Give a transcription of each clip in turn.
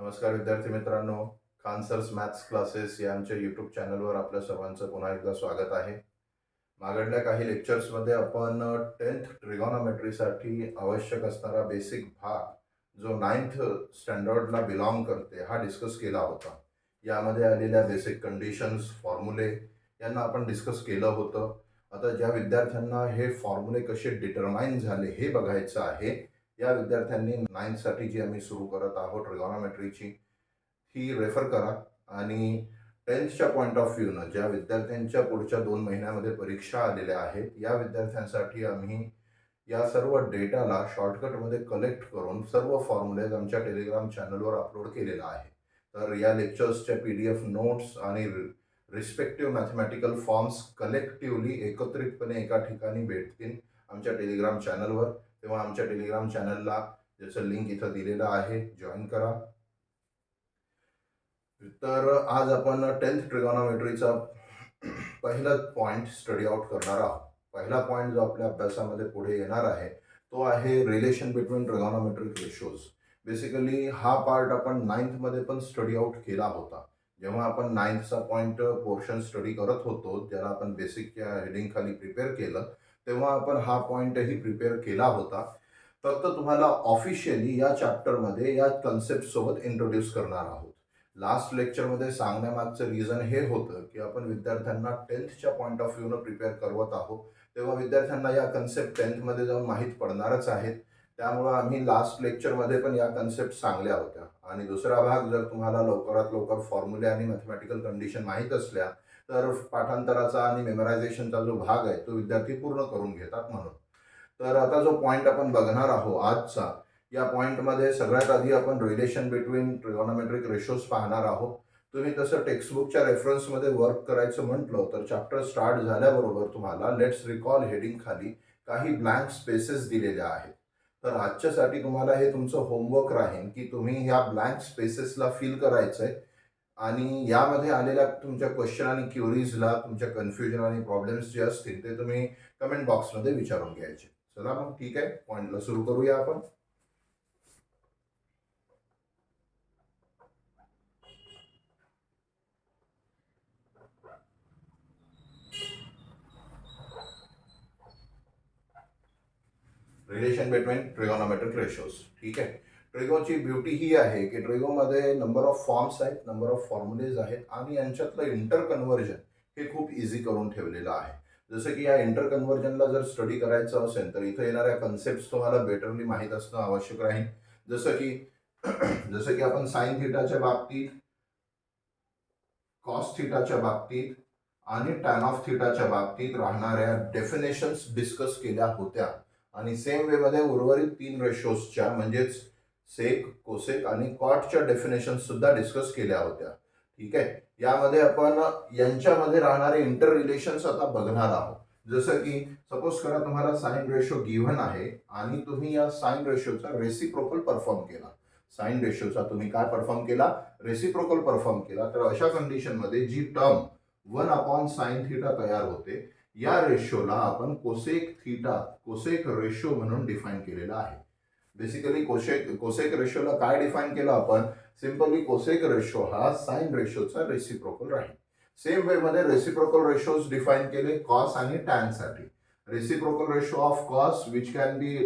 नमस्कार विद्यार्थी मित्रांनो. खान सर्स मॅथ्स क्लासेस या आमच्या यूट्यूब चॅनलवर आपल्या सर्वांचं पुन्हा एकदा स्वागत आहे. मागडल्या काही लेक्चर्समध्ये आपण 10th ट्रिगोनॉमेट्रीसाठी आवश्यक असणारा बेसिक भाग जो 9th स्टँडर्डला बिलॉंग करते हा डिस्कस केला होता. यामध्ये आलेल्या बेसिक कंडिशन्स, फॉर्म्युले यांना आपण डिस्कस केलं होतं. आता ज्या विद्यार्थ्यांना हे फॉर्म्युले कसे डिटरमाइन झाले हे बघायचं आहे, या विद्यार्थ्यांनी 9th जी आम्ही सुरू करत आहोत ट्रिगोनॉमेट्रीची ही रेफर करा. आणि 10thच्या पॉईंट ऑफ व्ह्यूनं ज्या विद्यार्थ्यांच्या पुढच्या 2 महिन्यामध्ये परीक्षा आलेल्या आहेत या विद्यार्थ्यांसाठी आम्ही या सर्व डेटाला शॉर्टकटमध्ये कलेक्ट करून सर्व फॉर्म्युलेज आमच्या टेलिग्राम चॅनलवर अपलोड केलेला आहे. तर या लेक्चर्सच्या PDF नोट्स आणि रिस्पेक्टिव्ह मॅथमॅटिकल फॉर्म्स कलेक्टिव्हली एकत्रितपणे एका ठिकाणी भेटतील आमच्या टेलिग्राम चॅनलवर. तेव्हा आमच्या टेलिग्राम चॅनलला ज्याचं लिंक इथं दिलेलं आहे, जॉईन करा. तर आज आपण 10th ट्रिगोनॉमेट्रीचा पहिला पॉईंट स्टडी आउट करणार आहोत. पहिला पॉईंट जो आपल्या अभ्यासामध्ये पुढे येणार आहे तो आहे relation between trigonometric ratios. Basically हा पार्ट आपण 9thमध्ये पण स्टडी आउट केला होता. जेव्हा आपण 9thचा पॉईंट पोर्शन स्टडी करत होतो, ज्याला आपण बेसिकच्या हेडिंग खाली प्रिपेअर केलं, तेव्हा आपण हा पॉईंटही प्रिपेअर केला होता. फक्त तुम्हाला ऑफिशियली या चॅप्टरमध्ये या कन्सेप्ट सोबत इंट्रोड्यूस करणार आहोत. लास्ट लेक्चरमध्ये सांगण्यामागचं रिझन हे होतं की आपण विद्यार्थ्यांना 10thच्या पॉईंट ऑफ व्ह्यूनं प्रिपेअर करवत आहोत, तेव्हा विद्यार्थ्यांना या कन्सेप्ट 10thमध्ये जाऊन माहीत पडणारच आहेत. त्यामुळं आम्ही लास्ट लेक्चरमध्ये पण या कन्सेप्ट सांगल्या होत्या. आणि दुसरा भाग, जर तुम्हाला लवकरात लवकर फॉर्म्युले आणि मॅथमॅटिकल कंडिशन माहीत असल्या तर पाठांतराचा आणि मेमरायझेशनचा जो भाग आहे तो विद्यार्थी पूर्ण करून घेतात म्हणून. तर आता जो पॉईंट आपण बघणार आहोत आजचा, या पॉईंटमध्ये सगळ्यात आधी आपण रिलेशन बिटवीन ट्रिगोनॉमेट्रिक रेशोज पाहणार आहोत. तुम्ही तसं टेक्स्टबुकच्या रेफरन्समध्ये वर्क करायचं म्हटलं तर चॅप्टर स्टार्ट झाल्याबरोबर तुम्हाला लेट्स रिकॉल हेडिंग खाली काही ब्लँक स्पेसेस दिलेल्या आहेत. तर आजच्यासाठी तुम्हाला हे तुमचं होमवर्क राहील की तुम्ही ह्या ब्लँक स्पेसेसला फिल करायचं आहे आणि यामध्ये आलेल्या तुमच्या क्वेश्चन आणि क्युरीजला, तुमच्या कन्फ्युजन आणि प्रॉब्लेम्स जे असतील ते तुम्ही कमेंट बॉक्समध्ये विचारून घ्यायचे. चला मग ठीक आहे, पॉईंटला सुरू करूया आपण. Relation between trigonometric ratios. ठीक आहे. ट्रिगोची ब्युटी ही आहे की ट्रिगोमध्ये नंबर ऑफ फॉर्म्स आहेत, नंबर ऑफ फॉर्म्युलेज आहेत आणि यांच्यातलं इंटर कन्व्हर्जन हे खूप इझी करून ठेवलेलं आहे. जसं की या इंटर कन्व्हर्जनला जर स्टडी करायचं असेल तर इथं येणाऱ्या कन्सेप्ट तुम्हाला बेटरली माहीत असणं आवश्यक राहील. जसं की जसं की आपण साइन थिटाच्या बाबतीत, कॉस थिटाच्या बाबतीत आणि टॅन ऑफ थिटाच्या बाबतीत राहणाऱ्या डेफिनेशन्स डिस्कस केल्या होत्या. आणि सेम वेमध्ये उर्वरित 3 रेशोजच्या म्हणजेच सेक, कोसेक आणि कॉटच्या डेफिनेशन सुद्धा डिस्कस केल्या होत्या. ठीक आहे. यामध्ये आपण यांच्यामध्ये राहणारे इंटर रिलेशन्स आता बघणार आहोत. जसं की सपोज करा तुम्हाला साइन रेशो गिव्हन आहे आणि तुम्ही या साइन रेशोचा रेसिप्रोकल परफॉर्म केला. साइन रेशोचा तुम्ही काय परफॉर्म केला? रेसिप्रोकल परफॉर्म केला. तर अशा कंडिशनमध्ये जी टर्म 1/sin थिटा तयार होते, या रेशोला आपण कोसेक रेशो म्हणून डिफाईन केलेला आहे. बेसिकली कोसेक रेशोला काय डिफाईन केलं आपण? सिंपली कोसेक रेशो हा साइन रेशोचा रेसिप्रोकल राहील. सेम वे मध्ये रेसिप्रोकल रेशोज डिफाईन केले कॉस आणि टॅन साठी. Reciprocal ratio of cos which can be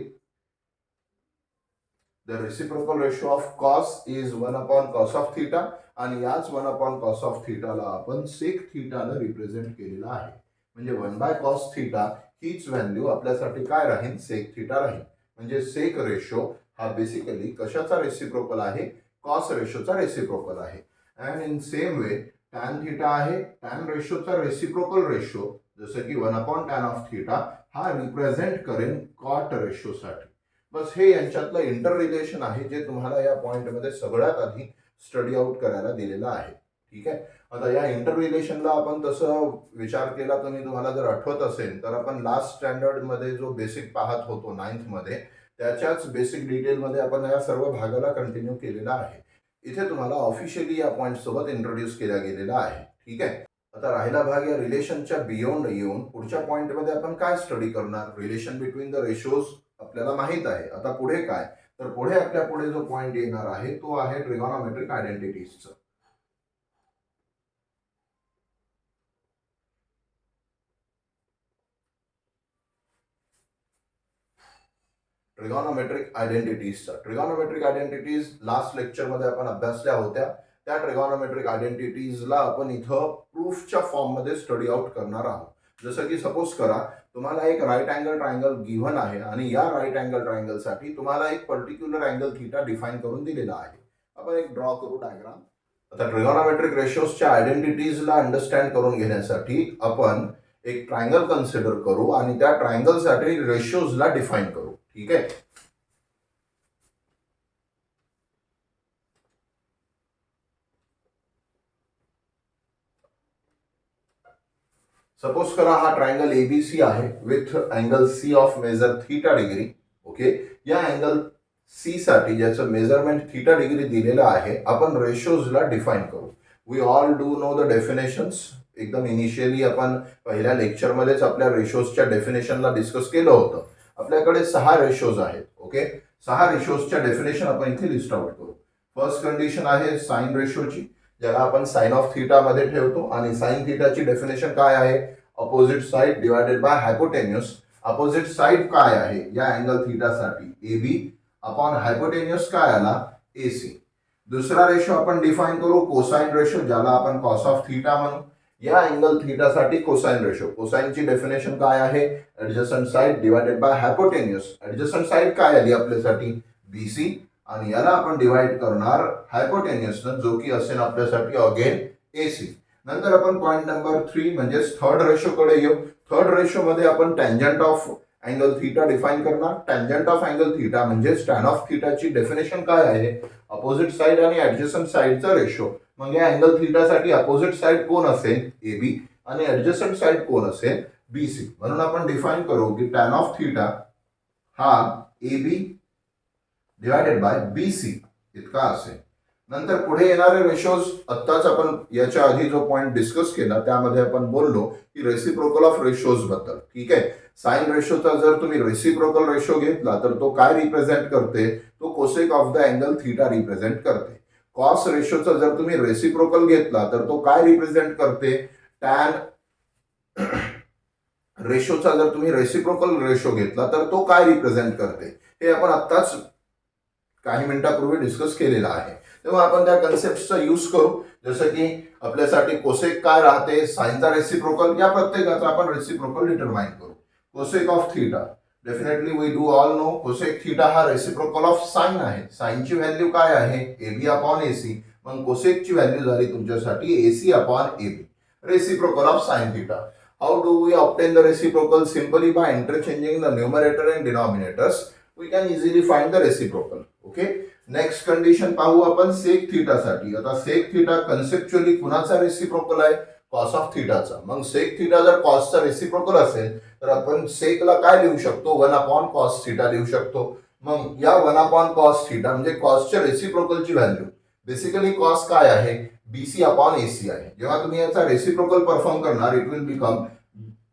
the reciprocal ratio of cos is 1/cos of theta आणि याच 1/cos of theta ला आपण sec theta ने रिप्रेझेंट केलेला आहे. म्हणजे 1/cos theta हीच व्हॅल्यू आपल्यासाठी काय राहील? sec theta राहील. म्हणजे सेक रेशो हा बेसिकली कशाचा रेसिप्रोकल आहे? कॉस रेशोचा रेसिप्रोकल आहे. And in same way tan theta आहे टॅन रेशोचा रेसिप्रोकल रेशो, जसं की 1/tan of theta हा रिप्रेझेंट करेल कॉट रेशोसाठी. बस हे यांच्यातलं इंटर रिलेशन आहे जे तुम्हाला या पॉइंटमध्ये सगळ्यात आधी स्टडी आउट करायला दिलेलं आहे. ठीक आहे. आता या इंटर रिलेशनला आपण तसं विचार केला तुम्हाला जर आठवत असेल तर आपण लास्ट स्टँडर्डमध्ये जो बेसिक पाहत होतो 9thमध्ये, त्याच्याच बेसिक डिटेलमध्ये आपण या सर्व भागाला कंटिन्यू केलेला आहे. इथे तुम्हाला ऑफिशियली या पॉईंट सोबत इंट्रोड्यूस केला गेलेला आहे. ठीक आहे. आता राहिला भाग या रिलेशनच्या बियॉन्ड येऊन पुढच्या पॉईंटमध्ये आपण काय स्टडी करणार? रिलेशन बिटवीन द रेशोज आपल्याला माहित आहे. आता पुढे काय? तर पुढे आपल्या पुढे जो पॉइंट येणार आहे तो आहे ट्रिगोनोमेट्रिक आयडेंटिटीजचा. ट्रिगोनोमेट्रिक आयडेंटिटीज लास्ट लेक्चरमध्ये आपण अभ्यासल्या होत्या. त्या ट्रिगोनोमेट्रिक आयडेंटिटीजला आपण इथं प्रूफच्या फॉर्ममध्ये स्टडी आउट करणार आहोत. जसं की सपोज करा तुम्हाला एक राईट अँगल ट्रायंगल गिव्हन आहे आणि या राईट अँगल ट्रायंगलसाठी तुम्हाला एक पर्टिक्युलर अँगल थीटा डिफाईन करून दिलेला आहे. आपण एक ड्रॉ करू डायग्राम. आता ट्रिगोनोमेट्रिक रेशोजच्या आयडेंटिटीजला अंडरस्टँड करून घेण्यासाठी आपण एक ट्रायंगल कन्सिडर करू आणि त्या ट्रायंगलसाठी रेशोजला डिफाईन करू. ठीक आहे. सपोज करा हा ट्रायंगल एबीसी आहे with angle C of measure theta degree. Okay. या अँगल सी साठी ज्याचं मेजरमेंट थीटा डिग्री दिलेलं आहे आपण रेशोजला डिफाईन करू. We all do know the definitions. एकदम इनिशियली आपण पहिल्या लेक्चरमध्येच आपल्या रेशोजच्या डेफिनेशनला डिस्कस केलं होतं. आपल्याकडे 6 रेशोज आहेत. ओके. 6 रेशोजच्या डेफिनेशन आपण इथे लिस्ट आउट करू. फर्स्ट कंडिशन आहे साइन रेशोची, ज्याला आपण साइन ऑफ थीटा मध्ये ठेवतो आणि साइन थीटाची डेफिनेशन काय आहे? Opposite side divided by हायपोटेन्यूस. Opposite side काय आहे या अँगल थीटासाठी? एबी अपॉन हायपोटेन्यूस काय आला? एसी. दुसरा रेशो आपण डिफाइन करू कोसाइन रेशो, ज्याला आपण कॉस ऑफ थीटा म्हणू. या अँगल थीटासाठी कोसाइन रेशो. कोसाइनची डेफिनेशन काय आहे? Adjacent side divided by हायपोटेन्यूस. Adjacent side काय आली आपल्यासाठी? बीसी. आणि याला आपण डिवाइड करणार हायपोटेन्यूसनं, जो की असेल आपल्यासाठी अगेन एसी. नंतर आपण पॉइंट नंबर 3 म्हणजे थर्ड रेशो कडे येऊ. थर्ड रेशो मध्ये आपण tangent of angle theta define करणार. टँजंट ऑफ अँगल थीटा म्हणजे टॅन ऑफ थीटाची डेफिनेशन काय आहे? अपोजिट साइड आणि ऍडजसंट साइडचा रेशो. मग या अँगल थीटासाठी अपोजिट साइड कोण असेल? एबी. आणि ऍडजसंट साइड कोण असेल? बीसी. म्हणून आपण डिफाइन करू की टॅन ऑफ थीटा हा एबी डिवायडेड बाय बीसी इतका असेल. नंतर पुढे येणारे रेशोज आत्ताच आपण याच्या आधी जो पॉइंट डिस्कस केला त्यामध्ये आपण बोललो की रेसिप्रोकल ऑफ रेशोज बद्दल. ठीक आहे. साइन रेशोचा जर तुम्ही रेसिप्रोकल रेशो घेतला तर तो काय रिप्रेझेंट करते? तो cosec of the angle theta represent करते. कॉस रेशोचा जर तुम्ही रेसिप्रोकल घेतला तर तो काय रिप्रेझेंट करते? टॅन रेशोचा जर तुम्ही रेसिप्रोकल रेशो घेतला तर तो काय रिप्रेझेंट करते? हे आपण आत्ताच काही मिनिटापूर्वी डिस्कस केलेला आहे. तेव्हा आपण त्या कन्सेप्टचा यूज करू. जसं की आपल्यासाठी कोसेक काय राहते? साइनचा रेसिप्रोकल. या प्रत्येकाचा आपण रेसिप्रोकल डिटरमाइन करू. Cosec of theta definitely we do all know cosec theta हा रेसिप्रोकल ऑफ साइन आहे. साइनची व्हॅल्यू काय आहे? AB upon AC. मग कोसेकची व्हॅल्यू झाली तुमच्यासाठी AC upon AB. Reciprocal of sine theta. How do we obtain the reciprocal? Simply by interchanging the numerator and denominators we can easily find the reciprocal. Okay. Next condition पाहू आपण सेक थीटासाठी. आता sec theta conceptually कुणाचा reciprocal आहे? Cos of थीटाचा. मग sec theta जर कॉसचा reciprocal असेल तर आपण सेकला काय लिहू शकतो? 1 अपॉन कॉस थीटा लिहू शकतो. मग या 1 अपॉन कॉस थीटा म्हणजे कॉसच्या रेसिप्रोकलची व्हॅल्यू. बेसिकली कॉस काय आहे? बीसी अपॉन एसी आहे. जेव्हा तुम्ही याचा रेसिप्रोकल परफॉर्म करणार it will become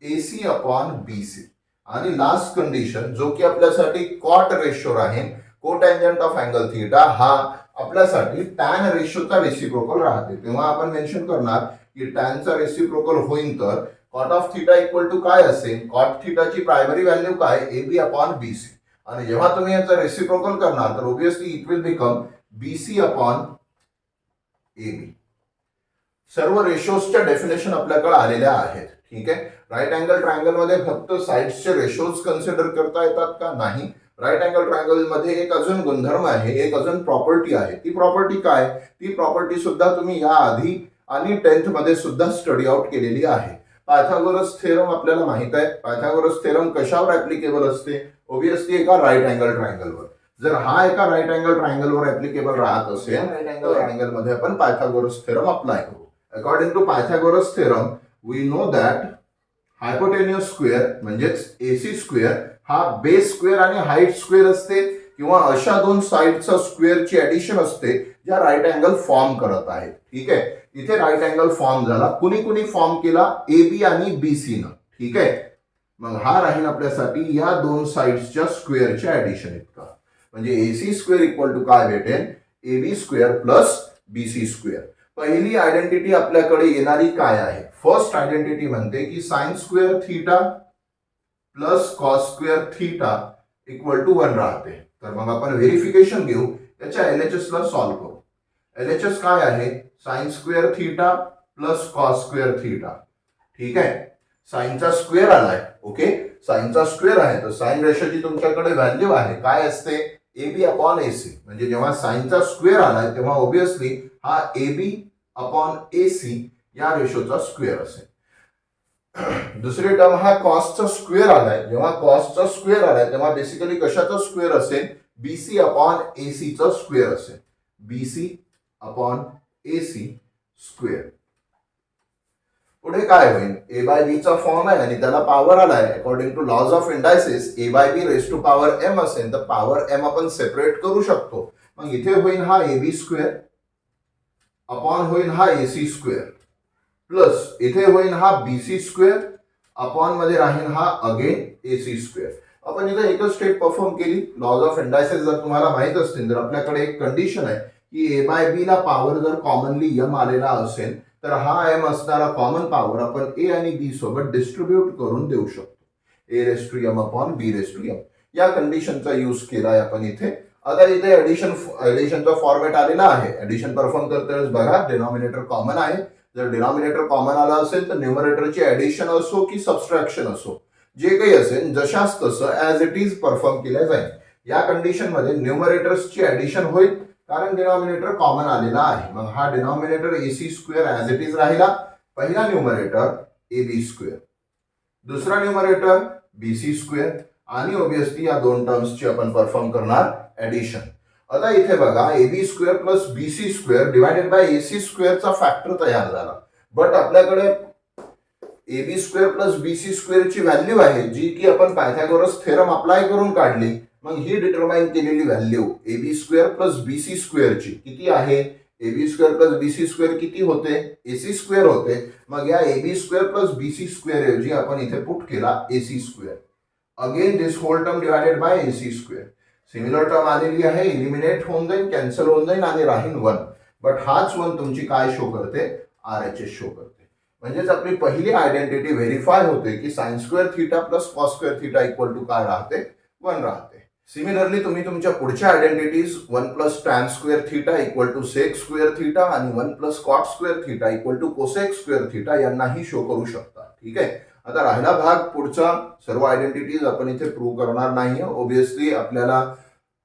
AC upon BC. आणि लास्ट कंडिशन जो की आपल्यासाठी कॉट रेशो राहील, कोटँजंट ऑफ अँगल थीटा हा आपल्यासाठी टॅन रेशोचा रेसिप्रोकल राहते. तेव्हा आपण मेन्शन करणार की टॅनचा रेसिप्रोकल होईल तर cot of theta equal to काय असेल? कॉट थीटाची प्रायमरी व्हॅल्यू काय? AB upon BC. आणि जेव्हा तुम्ही याचा रेसिप्रोकल करणार तर obviously it will become BC upon AB. सर्व रेशोजच्या डेफिनेशन आपल्याकडे आलेल्या आहेत. ठीक आहे. राईट अँगल ट्रायंगल मध्ये फक्त साइड्सचे रेशोज कन्सिडर करता येतात का? नाही. राईट अँगल ट्रायंगल मध्ये एक अजून गुणधर्म आहे, एक अजून प्रॉपर्टी आहे. ती प्रॉपर्टी काय? ती प्रॉपर्टी सुद्धा तुम्ही या आधी आणि 10th मध्ये सुद्धा स्टडी आउट केलेली आहे. पायथागोरस थेरम आपल्याला माहित आहे. पायथागोरस थेरम कशावर ऍप्लिकेबल असते? ऑब्विसली एका राईट अँगल ट्रायंगलवर. जर हा एका राईट अँगल ट्रायंगलवर ऍप्लिकेबल राहत असेल राईट अँगल ट्रायंगल मध्ये आपण पायथागोरस थेरम अप्लाय करू. According to Pythagoras theorem we know that hypotenuse square म्हणजेच एसी स्क्वेअर हा बेस स्क्वेअर आणि हाईट स्क्वेअर असते किंवा अशा दोन साइडचा स्क्वेअरची ऍडिशन असते ज्या राईट अँगल फॉर्म करत आहेत. ठीक आहे. इथे राईट अँगल फॉर्म झाला. कुणी कुणी फॉर्म केला? एबी आणि बीसी न. ठीक आहे. मग हा राहील आपल्यासाठी या दोन साइड्सच्या स्क्वेअरच्या ऍडिशन इतका. म्हणजे AC स्क्वेअर इक्वल टू काय भेटेल, AB square plus BC square. पहिली आयडेंटिटी आपल्याकडे येणारी काय आहे, फर्स्ट आयडेंटिटी म्हणते की sine square theta plus cos square theta equal to 1 राहते. तर मग आपण व्हेरिफिकेशन घेऊ, त्याच्या LHS ला सॉल्व्ह करू. LHS काय आहे, sign square theta plus cos square theta. ठीक आहे, साइनचा स्क्वेअर आलाय. ओके, साइनचा स्क्वेअर आहे तर साइन रेशोची तुमच्याकडे व्हॅल्यू आहे काय असते, AB अपॉन AC. म्हणजे जेव्हा साइनचा स्क्वेअर आलाय तेव्हा ऑब्विसली हा AB अपॉन AC या रेशोचा स्क्वेअर असेल. दुसरी टर्म हा कॉसचा स्क्वेअर आलाय, जेव्हा कॉसचा स्क्वेअर आलाय तेव्हा बेसिकली कशाचा स्क्वेअर असेल, BC अपॉन AC चा स्क्वेअर असेल. BC upon AC square. पुढे काय होईल, A बाय B चा फॉर्म आहे आणि त्याला पॉवर आलाय. According to laws of indices A by B raise to power M असेल तर पॉवर M आपण सेपरेट करू शकतो. मग इथे होईल हा AB स्क्वेअर अपॉन होईल हा AC स्क्वेअर प्लस इथे होईल हा BC स्क्वेअर अपॉन मध्ये राहील हा अगेन AC स्क्वेअर. आपण इथे एकच स्टेप परफॉर्म केली. लॉज ऑफ इंडायसिस जर तुम्हाला माहित असतील तर आपल्याकडे एक कंडिशन आहे की A बाय B ला पॉवर जर कॉमनली M आलेला असेल तर हा M असणारा कॉमन पॉवर आपण A आणि B सोबत डिस्ट्रीब्यूट करून देऊ शकतो. A raise to M upon B raise to M या कंडिशनचा यूज केलाय आपण इथे. आता इथे ऍडिशनचा फॉर्मॅट आलेला आहे. ऍडिशन परफॉर्म करताना बघा, डिनॉमिनेटर कॉमन आहे. जर डिनॉमिनेटर कॉमन आला असेल तर न्यूमरेटरची ऍडिशन असो की सबस्ट्रॅक्शन असो, जे काही असेल जशाच तसं ऍज इट इज परफॉर्म केल्या जाईल. या कंडिशन मध्ये न्यूमरेटर्सची ऍडिशन होईल कारण डिनॉमिनेटर कॉमन आलेला आहे. मग हा denominator AC square as it is राहिला. पहिला न्यूमरेटर AB स्क्वेअर, दुसरा न्यूमरेटर BC स्क्वेअर आणि ऑब्विसली या दोन टर्म्सची आपण परफॉर्म करणार ऍडिशन. आता इथे बघा, AB square plus BC square divided by AC स्क्वेअरचा फॅक्टर तयार झाला. बट आपल्याकडे AB स्क्वेअर प्लस BC स्क्वेअरची व्हॅल्यू आहे जी की आपण पायथागोरस थेरम अप्लाय करून काढली. मग ही डिटरमाइन केलेली value AB square plus BC स्क्वेअरची किती आहे, AB square plus BC square किती होते, AC स्क्वेअर होते. मग या AB square plus BC square ऐवजी आपण इथे पुट केला AC square. Again this whole term divided by AC square. Similar term आलेली आहे, इलिमिनेट होऊन जाईल, कॅन्सल होऊन जाईल आणि राहील 1. बट हाच 1 तुमची काय शो करते, RHS शो करते. म्हणजेच आपली पहिली आयडेंटिटी व्हेरीफाय होते की sine square theta plus cos square theta equal to काय राहते, 1 राहते. सिमिलरली तुम्ही तुमच्या पुढच्या identities 1 plus tan square theta equal to sec square theta आणि 1 plus cot square theta equal to cosec square theta यांनाही शो करू शकता. ठीक आहे, आता राहिला भाग पुढचा. सर्व आयडेंटिटीज आपण इथे प्रूव्ह करणार नाही. ऑब्विसली आपल्याला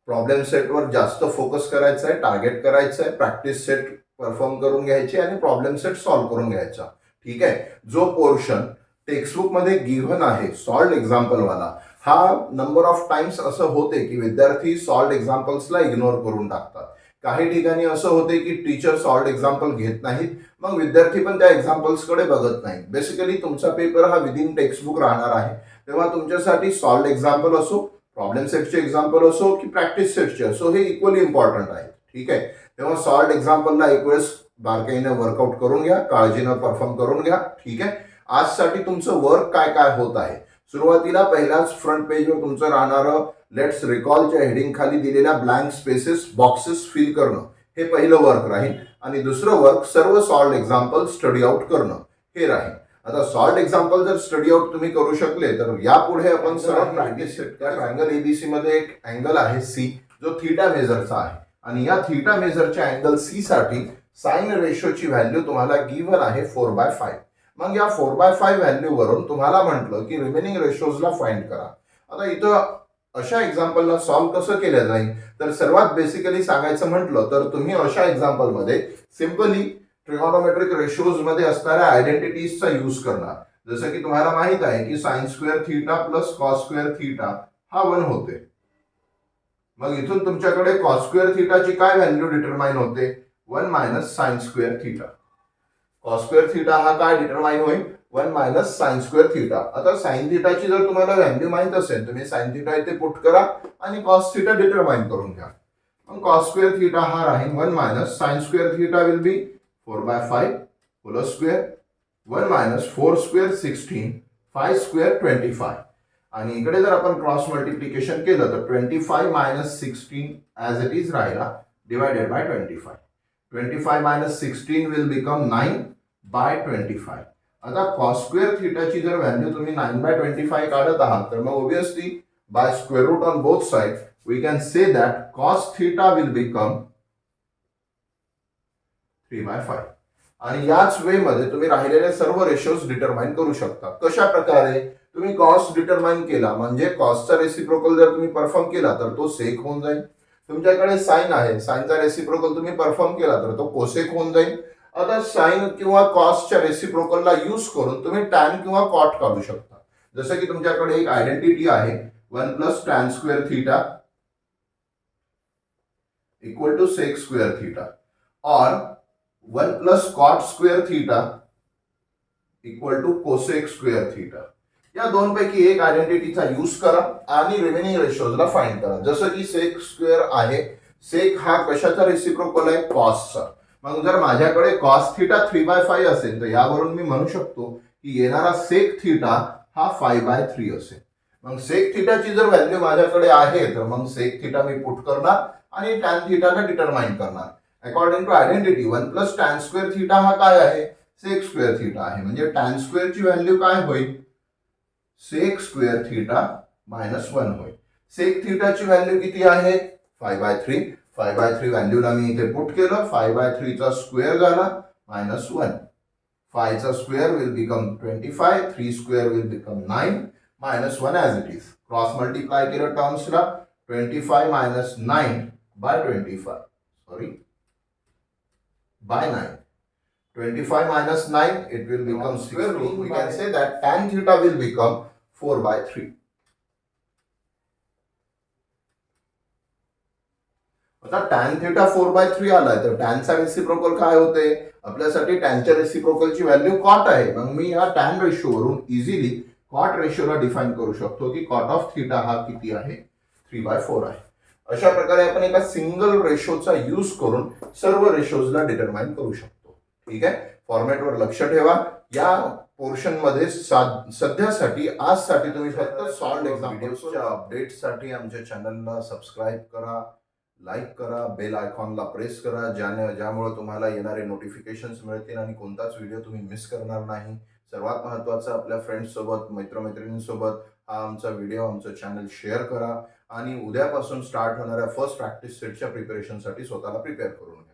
प्रॉब्लेम सेटवर जास्त फोकस करायचा आहे, टार्गेट करायचं आहे, प्रॅक्टिस सेट परफॉर्म करून घ्यायची आणि प्रॉब्लेम सेट सॉल्व्ह करून घ्यायचा. ठीक आहे, जो पोर्शन टेक्स्टबुक मध्ये गिव्हन आहे सॉल्व्ड एक्झाम्पल वाला, हा नंबर ऑफ टाइम्स असं होते की विद्यार्थी सॉल्व्ड एक्झाम्पल्सला इग्नोर करून टाकतात. काही ठिकाणी असं होते की टीचर सॉल्व्ड एक्झाम्पल घेत नाहीत, मग विद्यार्थी पण त्या एक्झाम्पल्सकडे बघत नाहीत. बेसिकली तुमचा पेपर हा विदिन टेक्स्टबुक राहणार आहे, तेव्हा तुमच्यासाठी सॉल्व्ड एक्झाम्पल असो, प्रॉब्लेम सेटचे एक्झाम्पल असो की प्रॅक्टिस सेटचे असो, हे इक्वली इम्पॉर्टंट आहे. ठीक आहे, तेव्हा सॉल्व्ड एक्झाम्पलला एक वेळेस बारकाईने वर्कआउट करून घ्या, काळजीनं परफॉर्म करून घ्या. ठीक आहे, आजसाठी तुमचं वर्क काय काय होत आहे. सुरुवातीला पहिल्याच फ्रंट पेजवर तुमचं राहणारं लेट्स रिकॉलच्या हेडिंग खाली दिलेल्या ब्लँक स्पेसेस बॉक्सेस फिल करणं हे पहिलं वर्क राहील. आणि दुसरं वर्क सर्व सॉल्व्ड एक्झाम्पल स्टडी आउट करणं हे राहील. आता सॉल्व्ड एक्झाम्पल जर स्टडी आउट तुम्ही करू शकले तर यापुढे आपण सरळ प्रॅक्टिस सेट. त्या ट्रायंगल ABC मध्ये एक अँगल आहे C जो थीटा मेजरचा आहे आणि या थीटा मेजरच्या अँगल C साठी साइन रेशोची व्हॅल्यू तुम्हाला गिव्हन आहे 4/5. मग या 4/5 व्हॅल्यू वरून तुम्हाला म्हटलं की रिमेनिंग रेशोजला फाइंड करा. आता इथं अशा एक्झाम्पलला सॉल्व्ह कसं केलं जाईल तर सर्वात बेसिकली सांगायचं म्हटलं तर तुम्ही अशा एक्झाम्पल मध्ये सिंपली ट्रिगोनोमेट्रिक रेशोज मध्ये असणाऱ्या आयडेंटिटीजचा यूज करणार. जसं की तुम्हाला माहित आहे की sine square theta plus cos square theta हा 1 होते. मग इथून तुमच्याकडे कॉस स्क्वेअर थीटाची काय व्हॅल्यू डिटरमाइन होते, 1 minus sine square theta. Cos square theta हा काय डिटरमाइन होईल, 1 मायनस साइन स्क्वेअर थीटा. आता साइन थीटाची जर तुम्हाला व्हॅल्यू माहित असेल तुम्ही साइन थीटा इथे पुट करा आणि कॉस थीटा डिटरमाइन करून घ्या. मग कॉस स्क्वेअर थीटा हा राहील 1 minus sine square theta will be 4/5 whole square, 1 minus 4 square 16, 5 square 25. आणि इकडे जर आपण क्रॉस मल्टिप्लिकेशन केलं तर 25 मायनस 16 ॲज इट इज राहिला divided by 25. 25 minus 16 will become 9 by 25. आता कॉस स्क्वेअर थिटाची जर व्हॅल्यू तुम्ही 9 बाय 25 काढत आहात तर मग obviously by square root on both side we can say that cos theta will become 3/5. आणि याच वे मध्ये तुम्ही राहिलेले सर्व रेशोज डिटरमाइन करू शकता. कशा प्रकारे? तुम्ही कॉस डिटरमाइन केला म्हणजे कॉसचा रेसिप्रोकल जर तुम्ही परफॉर्म केला तर तो सेक होऊन जाईल. तुमच्याकडे साइन आहे, साइनचा रेसिप्रोकल तुम्ही परफॉर्म केला तर तो कोसेक होऊन जाईल. आता साइन किंवा कॉसच्या रेसिप्रोकलला यूज करून तुम्ही टॅन किंवा कॉट काढू शकता. जसं की तुमच्याकडे एक आयडेंटिटी आहे 1 plus tan square theta equal to sec square theta और 1 plus cot square theta equal to cosec square theta. या दोन पैकी एक आयडेंटिटीचा यूज करा आणि रिमेनिंग रेशोजला फाइंड करा. जसं की सेक स्क्वेअर आहे, सेक हा कशाचा रेसिप्रोकल आहे? कॉसचा. मग जर माझ्याकडे कॉस थीटा 3/5 असेल तर यावरून मी म्हणू शकतो की येणारा सेक थीटा हा 5/3 असेल. मग सेक थीटाची जर व्हॅल्यू माझ्याकडे आहे तर मग सेक थीटा मी पुट करणार आणि टॅन थीटाला डिटरमाइन करणार. According to identity 1 plus tan square theta हा काय आहे? सेक स्क्वेअर थीटा आहे. म्हणजे टॅन स्क्वेअरची व्हॅल्यू काय होईल? सेक स्क्वेअर थीटा मायनस 1 होईल. सेक थीटाची व्हॅल्यू किती आहे? 5/3. 5/3 व्हॅल्यूला मी इथे पुट केलं. 5/3 चा स्क्वेअर झाला मायनस 1. 5 चा square will become 25. 3 square will become 9 minus 1 as it is. Cross multiply केलं टर्म्सला 25 minus 9 by 25. Sorry. By 9. 25 minus 9, it will become square root. We can say that tan theta will become 4/3. आता tan theta 4/3 आलाय तर टॅनचा reciprocal काय होते? आपल्यासाठी टॅनच्या रेसिप्रोकलची value cot आहे. मग मी या टॅन रेशोवरून इझिली कॉट रेशोला डिफाइन करू शकतो की कॉट ऑफ थीटा हा किती आहे? 3/4 आहे. अशा प्रकारे आपण एका सिंगल रेशोचा यूज करून सर्व रेशोजला डिटरमाइन करू शकतो. ठीक आहे, फॉर्मॅटवर लक्ष ठेवा. या पोर्शन मध्ये सध्यासाठी आजसाठी तुम्ही फक्त सॉल्व्ड एक्झाम व्हिडिओच्या अपडेट्ससाठी आमच्या चॅनलला सबस्क्राईब करा, लाईक करा, बेल आयकॉनला प्रेस करा, ज्यामुळे तुम्हाला येणारे नोटिफिकेशन्स मिळतील आणि कोणताच व्हिडिओ तुम्ही मिस करणार नाही. सर्वात महत्त्वाचं आपल्या फ्रेंड्स सोबत, मित्रमैत्रिणींसोबत हा आमचा व्हिडिओ, आमचं चॅनल शेअर करा आणि उद्यापासून स्टार्ट होणाऱ्या फर्स्ट प्रॅक्टिस सेटच्या प्रिपरेशनसाठी स्वतःला प्रिपेअर करून घ्या.